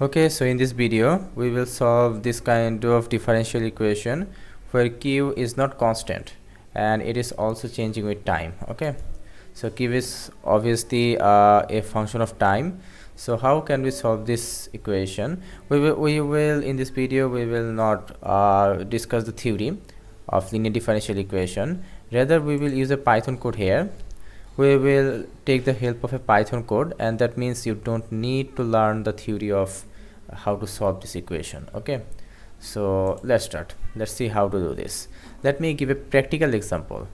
Okay, so in this video we will solve this kind of differential equation where q is not constant and it is also changing with time. Okay, so q is obviously a function of time. So how can we solve this equation? We will in this video we will not discuss the theory of linear differential equation. Rather we will use a Python code here. We will take the help of a Python code, and that means you don't need to learn the theory of how to solve this equation. Okay, so let's start. Let's see how to do this. Let me give a practical example.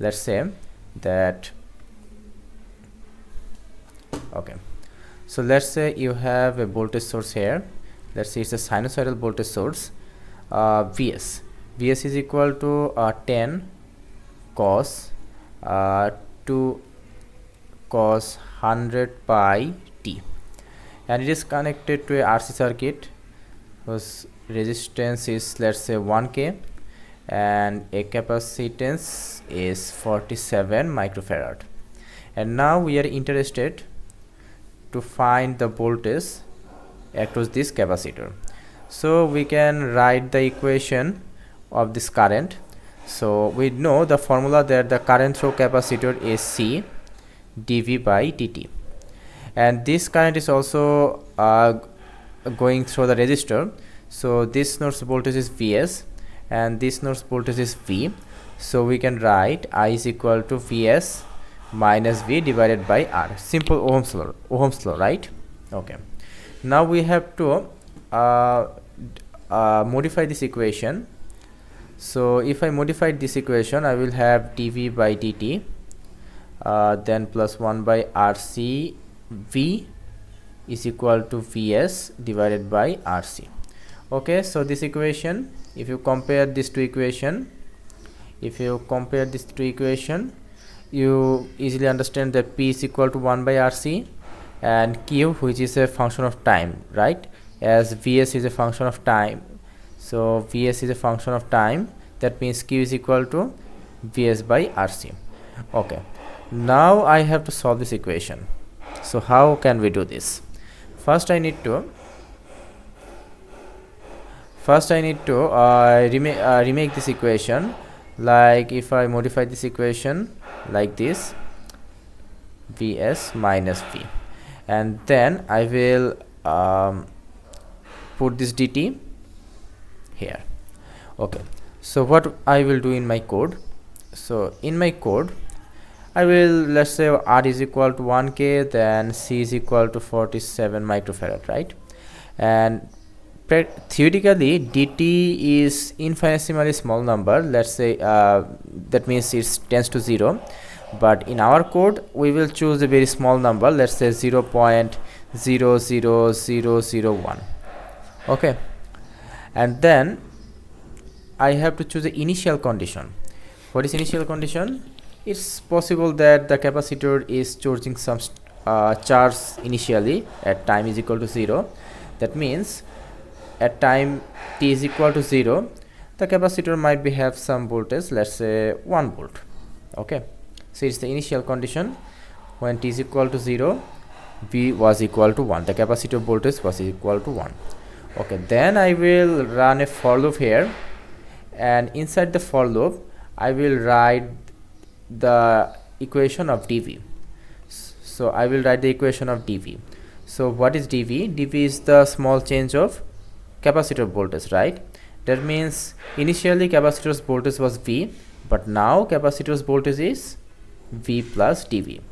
Let's say that, okay, so let's say you have a voltage source here. Let's say it's a sinusoidal voltage source. Vs is equal to 10 cos 2 cos 100 pi t, and it is connected to a RC circuit whose resistance is, let's say, 1k, and a capacitance is 47 microfarad. And now we are interested to find the voltage across this capacitor. So we can write the equation of this current. So we know the formula that the current through capacitor is C dV by dt, and this current is also going through the resistor. So this node's voltage is Vs and this node's voltage is V. So we can write I is equal to Vs minus V divided by R. Simple Ohm's law, right? Okay, now we have to modify this equation. So if I modify this equation, I will have dV by dt then plus 1 by RC V is equal to Vs divided by RC. Okay, so this equation, if you compare these two equation, you easily understand that P is equal to 1 by RC and Q, which is a function of time, right? As Vs is a function of time, so Vs is a function of time, that means Q is equal to Vs by RC. Okay, now I have to solve this equation. So how can we do this? First I need to remake this equation. Like if I modify this equation like this, Vs minus V, and then I will put this dt here. Okay, so what I will do in my code, so in my code I will, let's say R is equal to 1k, then C is equal to 47 microfarad, right? And theoretically dt is infinitesimally small number. Let's say that means it tends to 0, but in our code we will choose a very small number. Let's say 0.00001. okay, and then I have to choose the initial condition. What is initial condition? It's possible that the capacitor is charging some charge initially at time is equal to 0. That means at time t is equal to 0, the capacitor might be have some voltage, let's say 1 volt. Okay, so it's the initial condition. When t is equal to 0, V was equal to 1, the capacitor voltage was equal to 1. Okay, then I will run a for loop here, and inside the for loop I will write the equation of dV. So I will write the equation of dV. So what is dV? dV is the small change of capacitor voltage, right? That means initially capacitor's voltage was V, but now capacitor's voltage is V plus dV,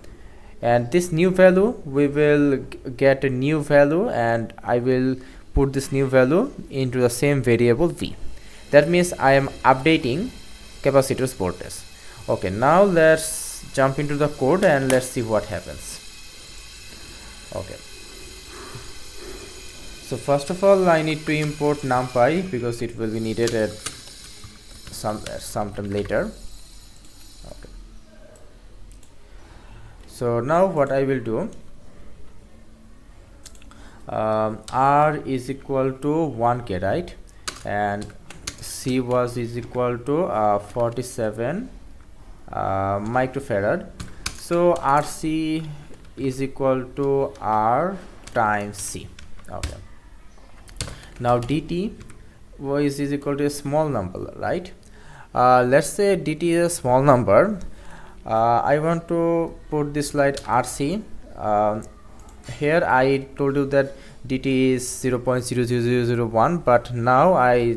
and this new value, we will get a new value, and I will put this new value into the same variable V. That means I am updating capacitor's voltage. Okay, now let's jump into the code and let's see what happens. Okay, so first of all I need to import numpy because it will be needed at some time later. Okay, so now what I will do, R is equal to 1k, right? And C is equal to 47 microfarad. So RC is equal to R times C. Okay, now dt is equal to a small number, right? Let's say dt is a small number. I want to put this slide RC. Here I told you that dt is 0.00001, but now I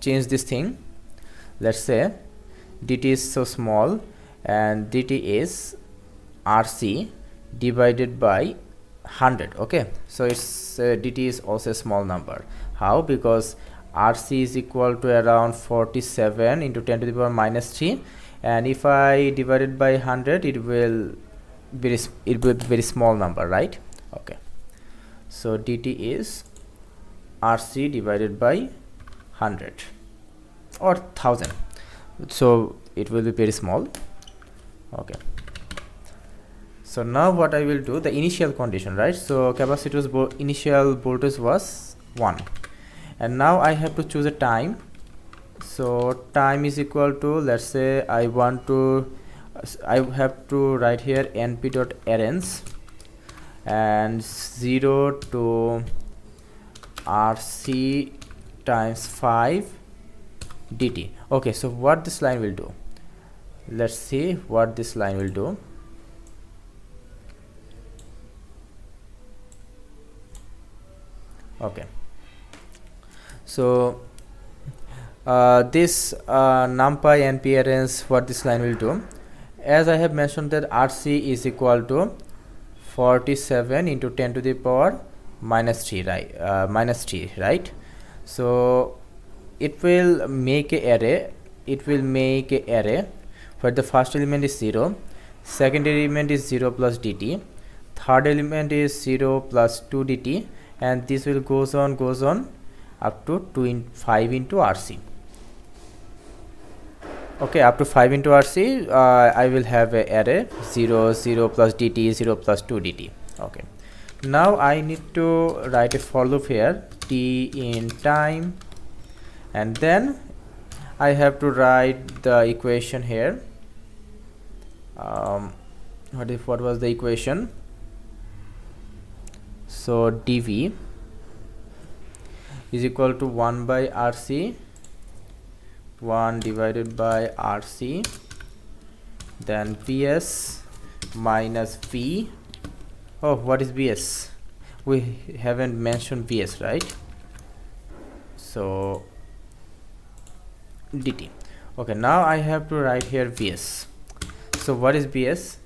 change this thing. Let's say dt is so small and dt is RC divided by 100. Okay, so it's dt is also a small number. How? Because RC is equal to around 47 into 10 to the power minus 3, and if I divide it by 100, it will be very small number, right? Okay, so dt is RC divided by 100 or 1000, so it will be very small. Okay, so now what I will do, the initial condition, right? So capacitor's initial voltage was 1, and now I have to choose a time. So time is equal to, let's say I have to write here np dot arrange and 0 to RC times 5 dt. Okay, so what this line will do, let's see what this line will do. Okay, so this numpy np arrange, what this line will do, as I have mentioned that RC is equal to 47 into 10 to the power minus 3, right? So it will make a array. Where the first element is 0, second element is 0 plus dt, third element is 0 plus 2 dt, and this will goes on up to 5 into RC. Okay, up to 5 into RC, I will have a array 0 0 plus dt, 0 plus 2 dt. Okay, now I need to write a for loop here, t in time, and then I have to write the equation here. What was the equation? So dv is equal to 1 by RC, 1 divided by RC, then Vs minus V. Oh, what is Vs? We haven't mentioned Vs, right? So dt. Okay, now I have to write here Vs. So what is Vs?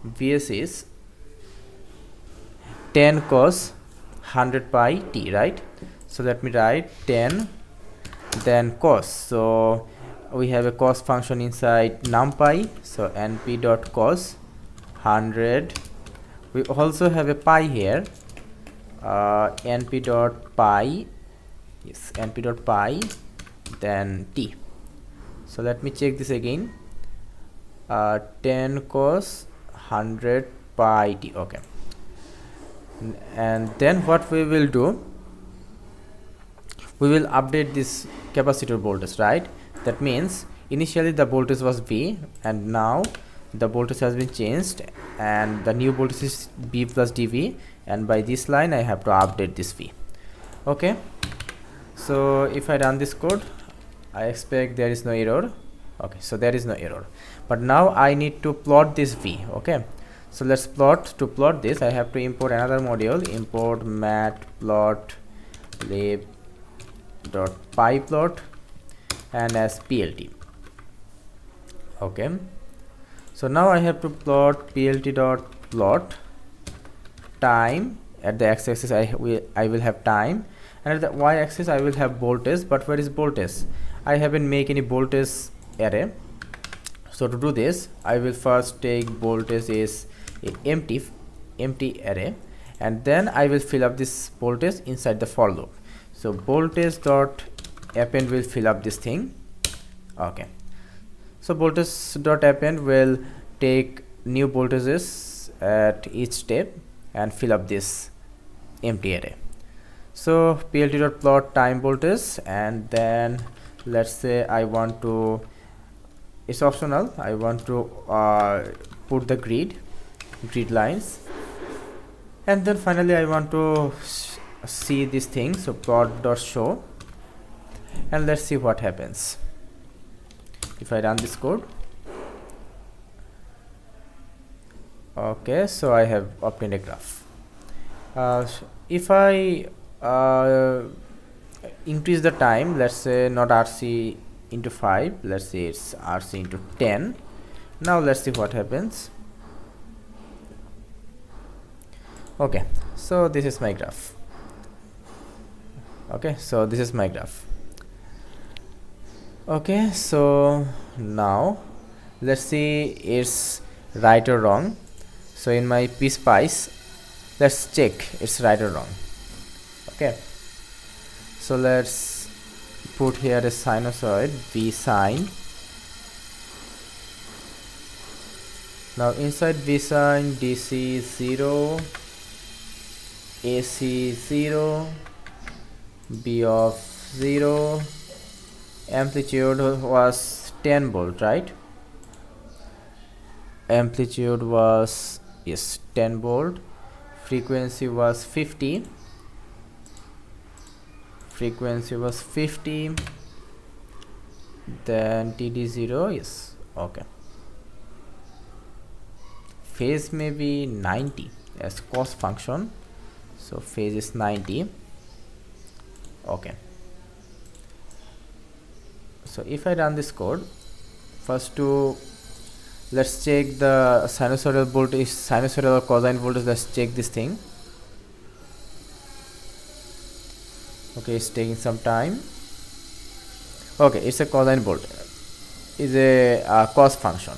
Vs is 10 cos 100 pi t, right? So let me write 10 then cos. So we have a cos function inside numpy, so np dot cos 100. We also have a pi here, np dot pi, yes, np dot pi, then t. So let me check this again, 10 cos 100 pi t. Okay, and then what we will do, we will update this capacitor voltage, right? That means initially the voltage was V, and now the voltage has been changed and the new voltage is V plus dV, and by this line I have to update this V. Okay, so if I run this code, I expect there is no error. Okay, so there is no error, but now I need to plot this V. Okay, so let's plot. To plot this, I have to import another module, import matplotlib dot pyplot and as plt. Okay, so now I have to plot plt dot plot time. At the x-axis I will have time, and at the y-axis I will have voltage. But where is voltage? I haven't make any voltage array. So to do this, I will first take voltage is empty array, and then I will fill up this voltage inside the for loop. So voltage dot append will fill up this thing. Okay, so voltage dot append will take new voltages at each step and fill up this empty array. So plt dot plot time voltage, and then let's say I want to, it's optional, I want to put the grid grid lines, and then finally I want to see this thing. So plot.show, and let's see what happens if I run this code. Okay, so I have obtained a graph. If I increase the time, let's say not RC into 5, let's say it's RC into 10. Now let's see what happens. Okay, so this is my graph. Okay, so this is my graph. Okay, so now let's see it's right or wrong. So in my PSpice, let's check it's right or wrong. Okay, so let's put here a sinusoid v sine. Now inside v sine, DC 0, AC 0, B of 0, amplitude was 10 volt, right? Amplitude was, yes, 10 volt. Frequency was 50. Frequency was 50. Then TD0 is okay. Phase may be 90 as cos function. So phase is 90. Okay. So if I run this code, first let's check the sinusoidal voltage, sinusoidal or cosine voltage. Let's check this thing. Okay, it's taking some time. Okay, it's a cosine voltage, is a cos function.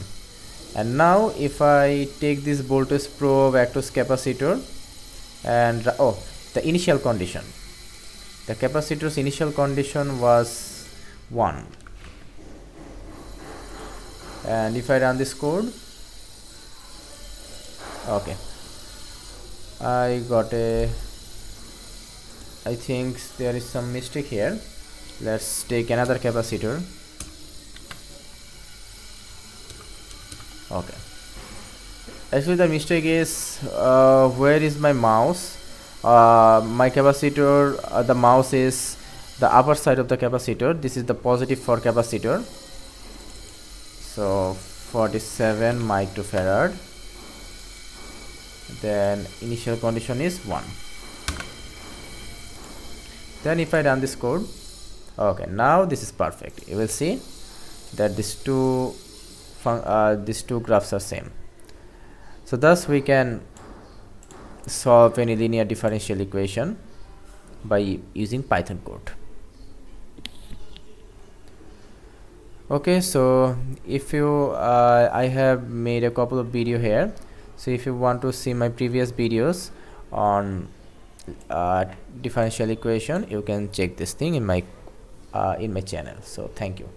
And now if I take this voltage probe across capacitor and the initial condition, the capacitor's initial condition was 1. And if I run this code, okay, I think there is some mistake here. Let's take another capacitor. Okay, actually the mistake is where is my mouse? My capacitor, the mouse is the upper side of the capacitor. This is the positive for capacitor. So 47 microfarad. Then initial condition is 1. Then if I run this code, okay, now this is perfect. You will see that these two graphs are same. So thus we can solve any linear differential equation by using Python code. Okay, so if you I have made a couple of video here, so if you want to see my previous videos on differential equation, you can check this thing in my channel. So thank you.